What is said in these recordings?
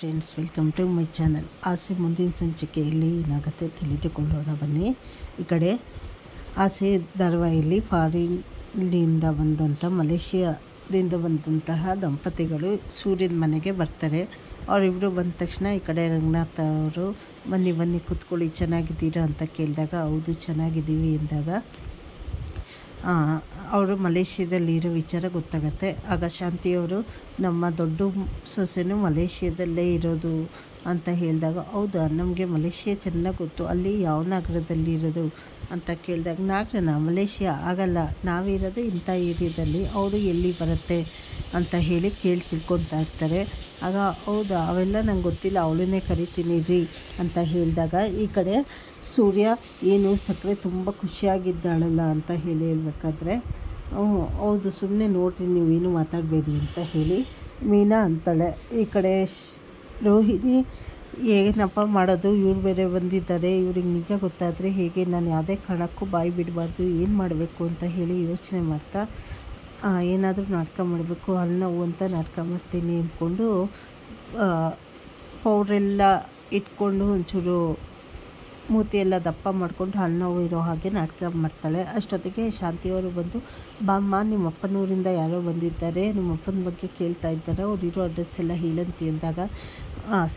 Friends, welcome to my channel. ಆಸೆ ಮುಂದಿನ ಸಂಚಿಕೆಯಲ್ಲಿ ಏನಾಗುತ್ತೆ ತಿಳಿದುಕೊಳ್ಳೋಣ ಬನ್ನಿ. ಈ ಕಡೆ ಆಸೆ ಧಾರಾವಾಹಿಯಲ್ಲಿ ಫಾರಿನ್ನಿಂದ ಬಂದಂಥ ಮಲೇಷಿಯಾದಿಂದ ಬಂದಂತಹ ದಂಪತಿಗಳು ಸೂರ್ಯನ ಮನೆಗೆ ಬರ್ತಾರೆ. ಅವರಿಬ್ಬರು ಬಂದ ತಕ್ಷಣ ಈ ಕಡೆ ರಂಗನಾಥ್ ಅವರು ಬನ್ನಿ ಕೂತ್ಕೊಳ್ಳಿ, ಚೆನ್ನಾಗಿದ್ದೀರಾ ಅಂತ ಕೇಳಿದಾಗ ಹೌದು ಚೆನ್ನಾಗಿದ್ದೀವಿ ಎಂದಾಗ ಅವರು ಮಲೇಷ್ಯಾದಲ್ಲಿರೋ ವಿಚಾರ ಗೊತ್ತಾಗತ್ತೆ. ಆಗ ಶಾಂತಿಯವರು ನಮ್ಮ ದೊಡ್ಡ ಸೊಸೆನೂ ಮಲೇಷ್ಯಾದಲ್ಲೇ ಇರೋದು ಅಂತ ಹೇಳಿದಾಗ ಹೌದಾ, ನಮಗೆ ಮಲೇಷ್ಯಾ ಚೆನ್ನಾಗಿ ಗೊತ್ತು, ಅಲ್ಲಿ ಯಾವ ನಗರದಲ್ಲಿ ಇರೋದು ಅಂತ ಕೇಳಿದಾಗ ನಾಗರನ ಮಲೇಷ್ಯಾ ಆಗಲ್ಲ, ನಾವಿರೋದು ಇಂಥ ಏರಿಯಾದಲ್ಲಿ, ಅವರು ಎಲ್ಲಿ ಬರುತ್ತೆ ಅಂತ ಹೇಳಿ ತಿಳ್ಕೊತಾ ಇರ್ತಾರೆ. ಆಗ ಹೌದಾ, ಅವೆಲ್ಲ ನಂಗೆ ಗೊತ್ತಿಲ್ಲ, ಅವಳನ್ನೇ ಕರಿತೀನಿ ರೀ ಅಂತ ಹೇಳಿದಾಗ ಈ ಕಡೆ ಸೂರ್ಯ ಏನು ಸಕ್ಕರೆ ತುಂಬ ಖುಷಿಯಾಗಿದ್ದಾಳಲ್ಲ ಅಂತ ಹೇಳ್ಬೇಕಾದ್ರೆ ಹೌದು ಸುಮ್ಮನೆ ನೋಡ್ರಿ, ನೀವೇನು ಮಾತಾಡಬೇಡಿ ಅಂತ ಹೇಳಿ ಮೀನಾ ಅಂತಾಳೆ. ಈ ಕಡೆ ರೋಹಿಣಿ ಏನಪ್ಪ ಮಾಡೋದು, ಇವ್ರು ಬೇರೆ ಬಂದಿದ್ದಾರೆ, ಇವ್ರಿಗೆ ನಿಜ ಗೊತ್ತಾದರೆ ಹೇಗೆ, ನಾನು ಯಾವುದೇ ಕಾರಣಕ್ಕೂ ಬಾಯಿ ಬಿಡಬಾರ್ದು, ಏನು ಮಾಡಬೇಕು ಅಂತ ಹೇಳಿ ಯೋಚನೆ ಮಾಡ್ತಾ ಏನಾದರೂ ನಾಟಕ ಮಾಡಬೇಕು, ಅಲ್ಲಿ ನೋವು ಅಂತ ನಾಟಕ ಮಾಡ್ತೀನಿ ಅಂದ್ಕೊಂಡು ಪೌಡ್ರೆಲ್ಲ ಇಟ್ಕೊಂಡು ಒಂಚೂರು ಮೂತಿಯೆಲ್ಲ ದಪ್ಪ ಮಾಡಿಕೊಂಡು ಹಲ್ಲು ನೋವು ಇರೋ ಹಾಗೆ ನಾಟಕ ಮಾಡ್ತಾಳೆ. ಅಷ್ಟೊತ್ತಿಗೆ ಶಾಂತಿಯವರು ಬಂದು ಬಾಮ್ಮ, ನಿಮ್ಮ ಅಪ್ಪನೂರಿಂದ ಯಾರೋ ಬಂದಿದ್ದಾರೆ, ನಿಮ್ಮ ಅಪ್ಪನ ಬಗ್ಗೆ ಕೇಳ್ತಾ ಇದ್ದಾರೆ, ಅವ್ರು ಇರೋ ಅಡ್ರೆಸ್ ಎಲ್ಲ ಹೇಳಂತಿ ಅಂದಾಗ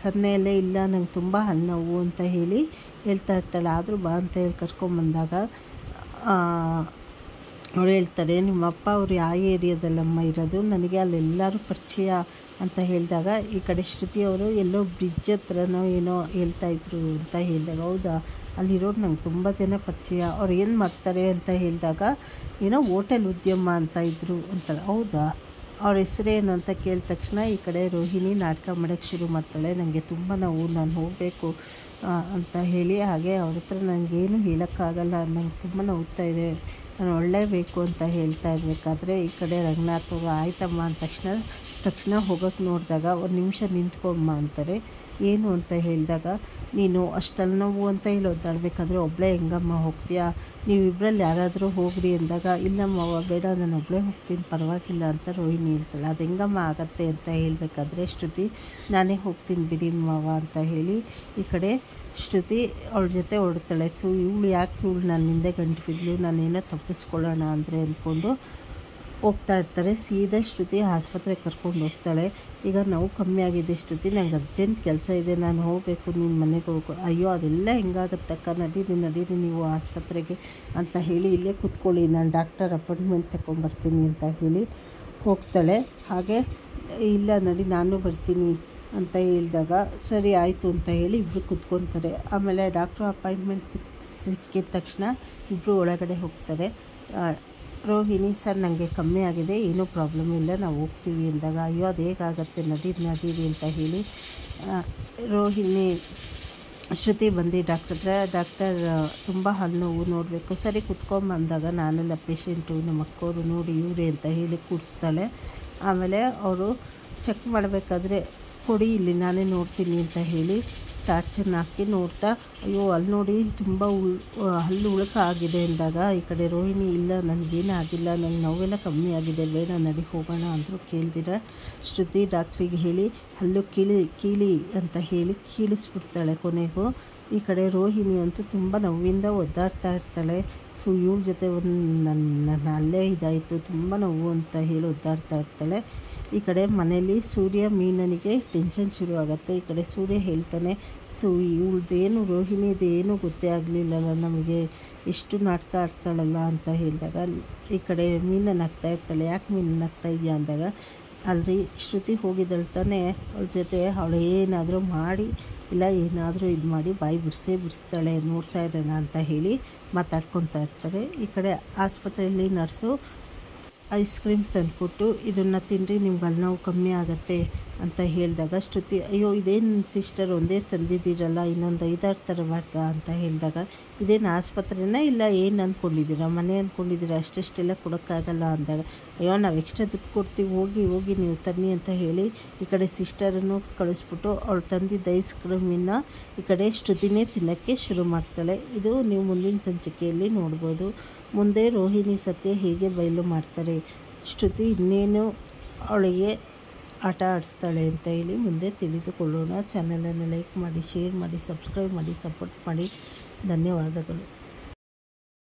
ಸನ್ನೆಯಲ್ಲೇ ಇಲ್ಲ, ನಂಗೆ ತುಂಬ ಹಲ್ಲು ನೋವು ಅಂತ ಹೇಳಿ ಹೇಳ್ತಾ ಇರ್ತಾಳೆ. ಆದರೂ ಬಾ ಅಂತ ಹೇಳಿ ಕರ್ಕೊಂಬಂದಾಗ ಅವ್ರು ಹೇಳ್ತಾರೆ, ನಿಮ್ಮ ಅಪ್ಪ ಅವರು ಯಾವ ಏರಿಯಾದಲ್ಲಮ್ಮ ಇರೋದು, ನನಗೆ ಅಲ್ಲೆಲ್ಲರೂ ಪರಿಚಯ ಅಂತ ಹೇಳಿದಾಗ ಈ ಕಡೆ ಶ್ರುತಿಯವರು ಎಲ್ಲೋ ಬ್ರಿಡ್ಜ್ ಹತ್ರನೋ ಏನೋ ಹೇಳ್ತಾಯಿದ್ರು ಅಂತ ಹೇಳಿದಾಗ ಹೌದಾ, ಅಲ್ಲಿರೋರು ನಂಗೆ ತುಂಬ ಜನ ಪರಿಚಯ, ಅವ್ರು ಏನು ಮಾಡ್ತಾರೆ ಅಂತ ಹೇಳಿದಾಗ ಏನೋ ಹೋಟೆಲ್ ಉದ್ಯಮ ಅಂತ ಇದ್ದರು ಅಂತಾರೆ. ಹೌದಾ, ಅವ್ರ ಹೆಸರೇನು ಅಂತ ಕೇಳಿದ ತಕ್ಷಣ ಈ ಕಡೆ ರೋಹಿಣಿ ನಾಟಕ ಮಾಡೋಕ್ಕೆ ಶುರು ಮಾಡ್ತಾಳೆ. ನನಗೆ ತುಂಬ ನೋವು, ನಾನು ಹೋಗಬೇಕು ಅಂತ ಹೇಳಿ ಹಾಗೆ ಅವ್ರ ಹತ್ರ ನನಗೇನು ಹೇಳೋಕ್ಕಾಗಲ್ಲ, ನಂಗೆ ತುಂಬ ನೋವ್ತಾ ಇದೆ, ನಾನು ಒಳ್ಳೆಯಬೇಕು ಅಂತ ಹೇಳ್ತಾ ಇರಬೇಕಾದ್ರೆ ಈ ಕಡೆ ರಂಗನಾಥ್ ಅವರು ಆಯ್ತಮ್ಮ ಅಂದ ತಕ್ಷಣ ಹೋಗೋಕ್ಕೆ ನೋಡಿದಾಗ ಒಂದು ನಿಮಿಷ ನಿಂತ್ಕೊಮ್ಮ ಅಂತಾರೆ. ಏನು ಅಂತ ಹೇಳಿದಾಗ ನೀನು ಅಷ್ಟಲ್ಲಿ ನೋವು ಅಂತ ಹೇಳಿ ಒದ್ದಾಡಬೇಕಾದ್ರೆ ಒಬ್ಬಳೇ ಹೆಂಗಮ್ಮ ಹೋಗ್ತೀಯಾ, ನೀವಿಬ್ಬರಲ್ಲಿ ಯಾರಾದರೂ ಹೋಗ್ರಿ ಅಂದಾಗ ಇಲ್ಲಮ್ಮವ್ವ ಬೇಡ, ನಾನು ಒಬ್ಬಳೇ ಹೋಗ್ತೀನಿ ಪರವಾಗಿಲ್ಲ ಅಂತ ರೋಹಿಣಿ ಹೇಳ್ತಾಳೆ. ಅದು ಹೆಂಗಮ್ಮ ಆಗತ್ತೆ ಅಂತ ಹೇಳಬೇಕಾದ್ರೆ ಶ್ರುತಿ ನಾನೇ ಹೋಗ್ತೀನಿ ಬಿಡಿ ಮಾವ ಅಂತ ಹೇಳಿ ಈ ಕಡೆ ಶ್ರುತಿ ಅವಳ ಜೊತೆ ಹೊಡ್ತಾಳೆ. ಇವಳು ಯಾಕೆ ಇವಳು ನನ್ನ ಹಿಂದೆ ಗಂಟು ಬಿದ್ಲು, ನಾನೇನೋ ತಪ್ಪಿಸ್ಕೊಳ್ಳೋಣ ಅಂದರೆ ಅಂದ್ಕೊಂಡು ಹೋಗ್ತಾ ಇರ್ತಾರೆ. ಸೀದಾ ಶ್ರುತಿ ಆಸ್ಪತ್ರೆಗೆ ಕರ್ಕೊಂಡು ಹೋಗ್ತಾಳೆ. ಈಗ ನೋವು ಕಮ್ಮಿ ಆಗಿದೆ ಶ್ರುತಿ, ನಂಗೆ ಅರ್ಜೆಂಟ್ ಕೆಲಸ ಇದೆ, ನಾನು ಹೋಗಬೇಕು, ನಿನ್ನ ಮನೆಗೆ ಹೋಗು. ಅಯ್ಯೋ ಅದೆಲ್ಲ ಹೆಂಗಾಗತ್ತಕ್ಕ, ನಡೀರಿ ನೀವು ಆಸ್ಪತ್ರೆಗೆ ಅಂತ ಹೇಳಿ ಇಲ್ಲೇ ಕೂತ್ಕೊಳ್ಳಿ, ನಾನು ಡಾಕ್ಟರ್ ಅಪಾಯಿಂಟ್ಮೆಂಟ್ ತಗೊಂಬರ್ತೀನಿ ಅಂತ ಹೇಳಿ ಹೋಗ್ತಾಳೆ. ಹಾಗೆ ಇಲ್ಲ ನಡಿ ನಾನು ಬರ್ತೀನಿ ಅಂತ ಹೇಳಿದಾಗ ಸರಿ ಆಯಿತು ಅಂತ ಹೇಳಿ ಇಬ್ಬರು ಕೂತ್ಕೊತಾರೆ. ಆಮೇಲೆ ಡಾಕ್ಟ್ರು ಅಪಾಯಿಂಟ್ಮೆಂಟ್ ಸಿಕ್ಕಿದ ತಕ್ಷಣ ಇಬ್ಬರು ಒಳಗಡೆ ಹೋಗ್ತಾರೆ. ರೋಹಿಣಿ ಸರ್ ನನಗೆ ಕಮ್ಮಿ ಆಗಿದೆ, ಏನೂ ಪ್ರಾಬ್ಲಮ್ ಇಲ್ಲ, ನಾವು ಹೋಗ್ತೀವಿ ಅಂದಾಗ ಅಯ್ಯೋ ಅದು ಹೇಗಾಗತ್ತೆ, ನಡೀರಿ ಅಂತ ಹೇಳಿ ರೋಹಿಣಿ ಶ್ರುತಿ ಬಂದು ಡಾಕ್ಟರ್ ತುಂಬ ಹಲ್ಲು ನೋವು ನೋಡಬೇಕು, ಸರಿ ಕುತ್ಕೊಂಬಂದಾಗ ನಾನೆಲ್ಲ ಪೇಷೆಂಟು, ನಮ್ಮ ಅಕ್ಕವರು ನೋಡಿ ಇವರೇ ಅಂತ ಹೇಳಿ ಕೂರಿಸ್ತಾಳೆ. ಆಮೇಲೆ ಅವರು ಚೆಕ್ ಮಾಡಬೇಕಾದ್ರೆ ಕೊಡಿ ಇಲ್ಲಿ ನಾನೇ ನೋಡ್ತೀನಿ ಅಂತ ಹೇಳಿ ಟಾರ್ಚರ್ನ ಹಾಕಿ ನೋಡ್ತಾ ಅಯ್ಯೋ ಅಲ್ಲಿ ನೋಡಿ ತುಂಬ ಹಲ್ಲು ಉಳುಕ ಆಗಿದೆ ಅಂದಾಗ ಈ ಕಡೆ ರೋಹಿಣಿ ಇಲ್ಲ ನನಗೇನು ಆಗಿಲ್ಲ, ನನಗೆ ನೋವೆಲ್ಲ ಕಮ್ಮಿ ಆಗಿದೆ, ಬೇಡ ನಡಿ ಹೋಗೋಣ ಅಂದರು. ಕೇಳ್ದಿರ ಶ್ರುತಿ ಡಾಕ್ಟ್ರಿಗೆ ಹೇಳಿ ಹಲ್ಲು ಕೀಳಿ ಅಂತ ಹೇಳಿ ಕೀಳಿಸ್ಬಿಡ್ತಾಳೆ. ಕೊನೆಗೂ ಈ ಕಡೆ ರೋಹಿಣಿ ಅಂತೂ ತುಂಬ ನೋವಿಂದ ಒದ್ದಾಡ್ತಾ ಇರ್ತಾಳೆ. ಇವಳ ಜೊತೆ ನನ್ನ ಅಲ್ಲೇ ಇದಾಯಿತು, ತುಂಬ ನೋವು ಅಂತ ಹೇಳಿ ಒದ್ದಾಡ್ತಾ ಇರ್ತಾಳೆ. ಈ ಕಡೆ ಮನೇಲಿ ಸೂರ್ಯ ಮೀನನಿಗೆ ಟೆನ್ಷನ್ ಶುರು ಆಗುತ್ತೆ. ಈ ಕಡೆ ಸೂರ್ಯ ಹೇಳ್ತಾನೆ, ಇವಳದೇನು ರೋಹಿಣಿದೇನು ಗೊತ್ತೇ ಆಗಲಿಲ್ಲಲ್ಲ ನಮಗೆ, ಎಷ್ಟು ನಾಟಕ ಆಡ್ತಾಳಲ್ಲ ಅಂತ ಹೇಳಿದಾಗ ಈ ಕಡೆ ಮೀನನ್ನು ಹಾಕ್ತಾ ಇರ್ತಾಳೆ. ಯಾಕೆ ಮೀನನ್ನು ಹಾಕ್ತಾ ಇದೆಯಾ ಅಂದಾಗ ಅಲ್ರಿ ಶ್ರುತಿ ಹೋಗಿದ್ದಾಳೆ ತಾನೆ, ಅವಳ ಜೊತೆ ಅವಳು ಏನಾದರೂ ಮಾಡಿ ಇಲ್ಲ ಏನಾದರೂ ಇದು ಮಾಡಿ ಬಾಯಿ ಬಿಡಿಸ್ತಾಳೆ, ನೋಡ್ತಾ ಇರೋಣ ಅಂತ ಹೇಳಿ ಮಾತಾಡ್ಕೊತಾ ಇರ್ತಾರೆ. ಈ ಕಡೆ ಆಸ್ಪತ್ರೆಯಲ್ಲಿ ನರ್ಸು ಐಸ್ ಕ್ರೀಮ್ ತಂದುಕೊಟ್ಟು ಇದನ್ನು ತಿನ್ನಿರಿ, ನಿಮ್ಗೆ ಅಲ್ಲಿ ನೋವು ಕಮ್ಮಿ ಆಗುತ್ತೆ ಅಂತ ಹೇಳಿದಾಗ ಶ್ರುತಿ ಅಯ್ಯೋ ಇದೇನು ಸಿಸ್ಟರ್ ಒಂದೇ ತಂದಿದ್ದೀರಲ್ಲ, ಇನ್ನೊಂದು 5-6 ಥರ ಮಾಡ್ತಾ ಅಂತ ಹೇಳಿದಾಗ ಇದೇನು ಆಸ್ಪತ್ರೆನ ಇಲ್ಲ ಏನು ಅಂದ್ಕೊಂಡಿದ್ದೀರಾ, ಮನೆ ಅಂದ್ಕೊಂಡಿದ್ದೀರಾ, ಅಷ್ಟೆಲ್ಲ ಕೊಡೋಕ್ಕಾಗಲ್ಲ ಅಂದಾಗ ಅಯ್ಯೋ ನಾವು ಎಕ್ಸ್ಟ್ರಾ ದುಡ್ಡು ಕೊಡ್ತೀವಿ, ಹೋಗಿ ನೀವು ತನ್ನಿ ಅಂತ ಹೇಳಿ ಈ ಕಡೆ ಸಿಸ್ಟರನ್ನು ಕಳಿಸ್ಬಿಟ್ಟು ಅವಳು ತಂದಿದ್ದ ಐಸ್ ಕ್ರೀಮನ್ನು ಈ ಕಡೆ ಶ್ರುತಿನೇ ತಿನ್ನೋಕ್ಕೆ ಶುರು ಮಾಡ್ತಾಳೆ. ಇದು ನೀವು ಮುಂದಿನ ಸಂಚಿಕೆಯಲ್ಲಿ ನೋಡ್ಬೋದು. ಮುಂದೆ ರೋಹಿಣಿ ಸತ್ಯ ಹೇಗೆ ಬಯಲು ಮಾಡ್ತಾರೆ, ಶ್ರುತಿ ಇನ್ನೇನು ಅವಳಿಗೆ ಆಟ ಆಡಿಸ್ತಾಳೆ ಅಂತ ಹೇಳಿ ಮುಂದೆ ತಿಳಿದುಕೊಳ್ಳೋಣ. ಚಾನಲನ್ನು ಲೈಕ್ ಮಾಡಿ, ಶೇರ್ ಮಾಡಿ, ಸಬ್ಸ್ಕ್ರೈಬ್ ಮಾಡಿ, ಸಪೋರ್ಟ್ ಮಾಡಿ. ಧನ್ಯವಾದಗಳು.